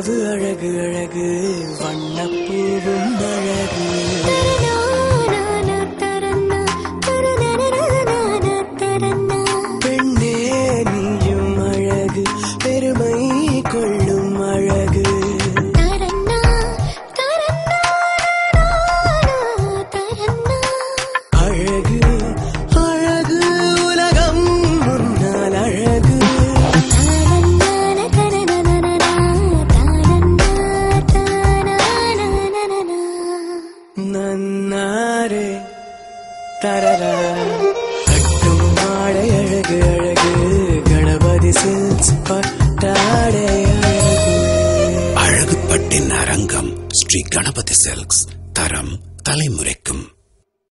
இரவு அழகு அழகு வண்ணப்பூவும் அழகு பெண்ணே நீயும் அழகு பெருமை கொள்ளும் அழகு அழகு அழகு உலகம் முன்னால் அழகு நன்னாரே தரரா கட்டும் மாடை அழகு அழகு கணபதி சில்க்ஸ் பட்டாடை அழகு அழகு பட்டின் அரங்கம் ஸ்ரீ கணபதி சில்க்ஸ் தரம் தலைமுறைக்கும்